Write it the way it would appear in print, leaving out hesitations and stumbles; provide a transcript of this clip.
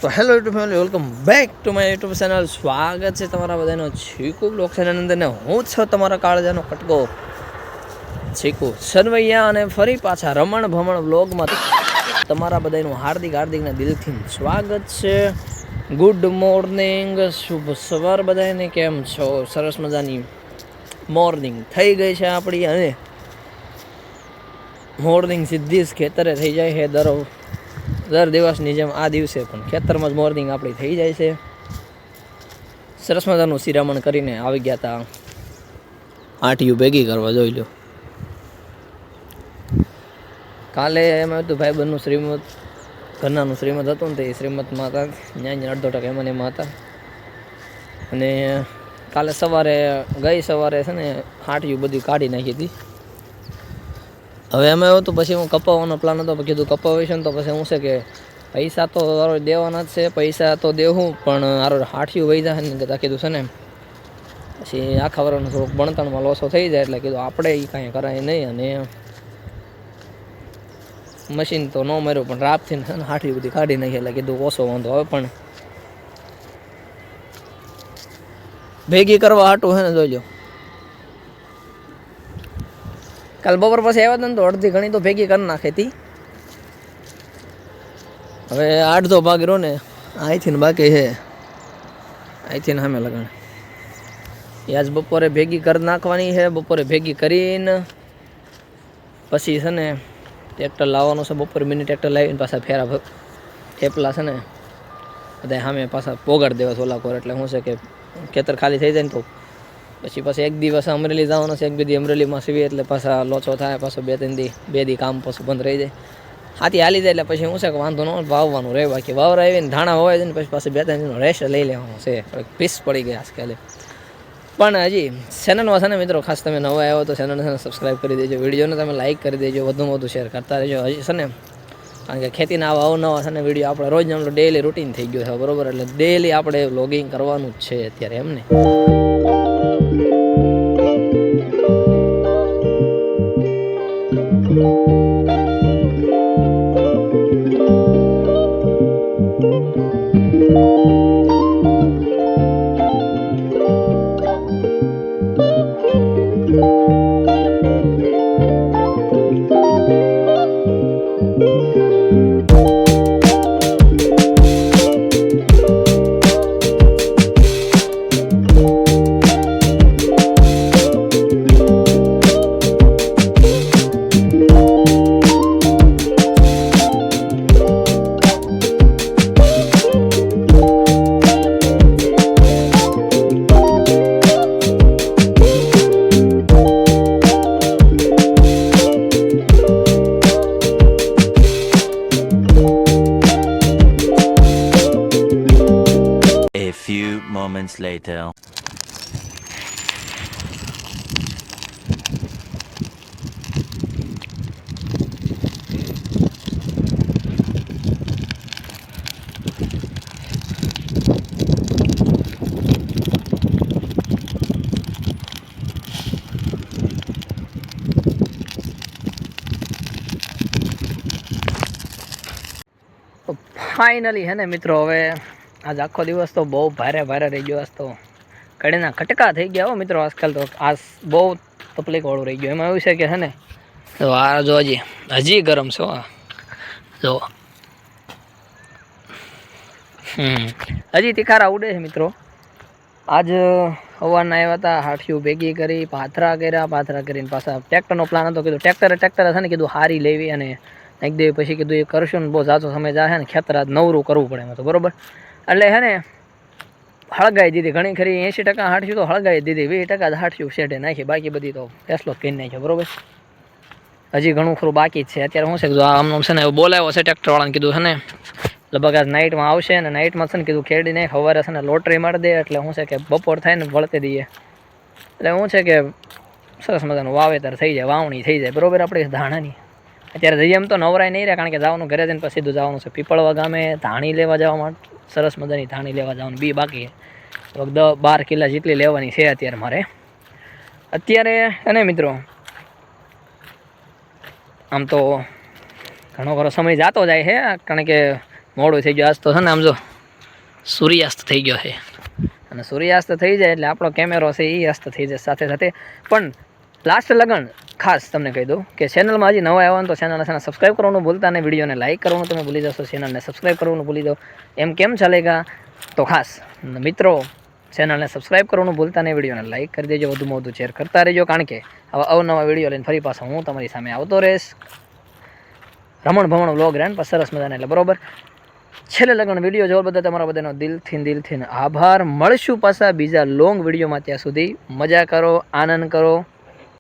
તો hello YouTube family, welcome back to my YouTube channel. સ્વાગત છે તમારા બધાનો ચીકુ બ્લોગ ચેનલ અંદર ને હું છું તમારા કાળજાનો કટકો ચીકુ સરવૈયા, અને ફરી પાછા રમણ ભમણ બ્લોગમાં તમારા બધાનું હાર્દિક હાર્દિકના દિલથી સ્વાગત છે. ગુડ મોર્નિંગ, શુભ સવાર બધાને. કેમ છો? સરસ મજાની મોર્નિંગ થઈ ગઈ છે આપણી, અને મોર્નિંગ સીધી જ ખેતરે થઈ જાય છે. દર દિવસની જેમ આ દિવસે પણ ખેતરમાં જ મોર્નિંગ આપણી થઈ જાય છે. સરસ મજાનું શિરામણ કરીને આવી ગયા હતા આંટીયું ભેગી કરવા. જોઈ લો, કાલે એમાં હતું ભાઈબંધનું શ્રીમત, ઘરનાનું શ્રીમત હતું ને, તે શ્રીમતમાં હતા ત્યાં અડધો ટકા એમાં હતા. અને કાલે ગઈ સવારે છે ને આંટીયું બધું કાઢી નાખી હતી. હવે એમાં એવું હતું, પછી હું કપાવવાનો પ્લાન હતો, કીધું કપાવીશ ને તો પછી હું છે કે પૈસા તો દેવાના જ છે, પૈસા તો દેવું, પણ હાઠિયું વહી જાય ને કહેતા કીધું છે ને પછી આખા વર્ષનું થોડુંક બણતણમાં લોસો થઈ જાય, એટલે કીધું આપણે એ કાંઈ કરાય નહીં. અને મશીન તો ન માર્યું, પણ રાતથી છે ને હાઠિયું બધી કાઢી નાખી, એટલે કીધું ઓછો વાંધો. હવે પણ ભેગી કરવા હાટું છે ને, જોઈ લો, કાલ બપોર પછી આવ્યા હતા ને તો અડધી ઘણી તો ભેગી કરી નાખી હતી. હવે અડધો ભાગ રહ્યો ને અહીંથી બાકી છે, અહીંથી સામે લગાણ એ આજ બપોરે ભેગી કરી નાખવાની છે. બપોરે ભેગી કરીને પછી છે ને ટ્રેક્ટર લાવવાનું છે. બપોરે મિની ટ્રેક્ટર લાવીને પાછા ફેરા થેપલા છે ને બધા સામે પાછા પોગાડી દેવા સોલાકોર. એટલે શું છે કે ખેતર ખાલી થઈ જાય ને તો પછી એક દિવસ અમરેલી જવાનું છે, એક બે દી અમરેલીમાં સીવીએ એટલે પાછા લોચો થાય. પાછો બે દી કામ પાછું બંધ રહી જાય. હાથી હાલી જાય એટલે પછી શું છે કે વાંધો ન વાવવાનું રહે. બાકી વાવર આવીને ધાણા હોવાય છે ને પછી પાછું 2-3 દિનનો રેસ્ટ લઈ લેવાનું છે. પીસ પડી ગયા આજકાલે. પણ હજી ચેનલમાં છે ને મિત્રો, ખાસ તમે નવા આવ્યો તો ચેનલને સબસ્ક્રાઈબ કરી દેજો, વિડીયોને તમે લાઇક કરી દેજો, વધુમાં વધુ શેર કરતા રહેજો. હજી છે ને, કારણ કે ખેતીના આવા અવનવા છે ને વિડીયો આપણે રોજ ડેઈલી રૂટીન થઈ ગયો છે બરોબર. એટલે ડેઈલી આપણે વ્લોગિંગ કરવાનું જ છે અત્યારે એમને. Moments later. ફાઇનલી હે ને મિત્રો, હવે આજ આખો દિવસ તો બહુ ભારે રહી ગયો. આજ તો કડીના કટકા થઈ ગયા હો મિત્રો. આજકાલ તો આજ બહુ તકલીફ વાળું રહી ગયું. એમાં એવું છે કે છે ને, તો આ જો હજી ગરમ છે જો, હજી તિખારા ઉડે છે મિત્રો. આજ સવારના આવ્યા હતા, હાઠિયું ભેગી કરી, પાથરા કરીને પાછા ટ્રેક્ટરનો પ્લાન હતો. કીધું ટ્રેક્ટર છે ને, કીધું હારી લેવી અને નાખી દેવી. પછી કીધું એ કરશું ને બહુ ઝાઝો સમય જાય ને, ખેતર આજ નવરું કરવું પડે એમાં તો બરોબર. એટલે હે ને હળગાઈ દીધી ઘણી ખરી. 80% હાઠિયું તો હળગાઈ દીધી, 20% હાઠિયું શેઢે નાખી, બાકી બધી તો ફેસલો કરી નાખ્યો બરોબર. હજી ઘણું ખરું બાકી જ છે. અત્યારે શું છે કે આમનું છે ને બોલાવ્યો છે ટ્રેક્ટર વાળાને, કીધું છે ને લગભગ આજ નાઇટમાં આવશે. અને નાઇટમાં છે ને કીધું ખેડી નાખ, સવારે છે ને લોટરી મારી દે. એટલે શું છે કે બપોર થાય ને વળતે દઈએ, એટલે શું છે કે સરસ મજાનું વાવેતર થઈ જાય, વાવણી થઈ જાય બરોબર. આપણે ધાણાની અત્યારે જઈએ એમ તો નવરાય નહીં રહે, કારણ કે જવાનું ઘરે જઈને પછી સીધું જવાનું છે પીપળવા ગામે ધાણી લેવા જવા માટે. સરસ મજાની ધાણી લેવા જવાનું બી બાકી છે, 10-12 કિલા જેટલી લેવાની છે અત્યારે મારે. અત્યારે અને મિત્રો આમ તો ઘણો ખરો સમય જતો જાય છે, કારણ કે મોડું થઈ ગયું. આજ તો છે ને આમ જો સૂર્યાસ્ત થઈ ગયો છે, અને સૂર્યાસ્ત થઈ જાય એટલે આપણો કેમેરો છે એ અસ્ત થઈ જાય સાથે સાથે. પણ લાસ્ટ લગન ખાસ તમને કહી દઉં કે ચેનલમાં હજી નવા આવ્યા તો ચેનલને સબસ્ક્રાઈબ કરવાનું ભૂલતા નહીં, વિડીયોને લાઇક કરવાનું તમે ભૂલી જશો, ચેનલને સબસ્ક્રાઈબ કરવાનું ભૂલી જાઓ, એમ કેમ ચાલેગા? તો ખાસ મિત્રો ચેનલને સબસ્ક્રાઈબ કરવાનું ભૂલતા નહીં, વિડીયોને લાઇક કરી દેજો, વધુમાં વધુ શેર કરતા રહેજો, કારણ કે આવા અવનવા વિડીયો લઈને ફરી પાછો હું તમારી સામે આવતો રહીશ. રમણ ભમણ વ્લોગ રેન પર સરસ મજાને, એટલે બરોબર. છેલ્લે લગન વિડીયો જોવા બધા તમારા બધાનો દિલથી આભાર. મળશું પાછા બીજા લોંગ વિડીયોમાં. ત્યાં સુધી મજા કરો, આનંદ કરો.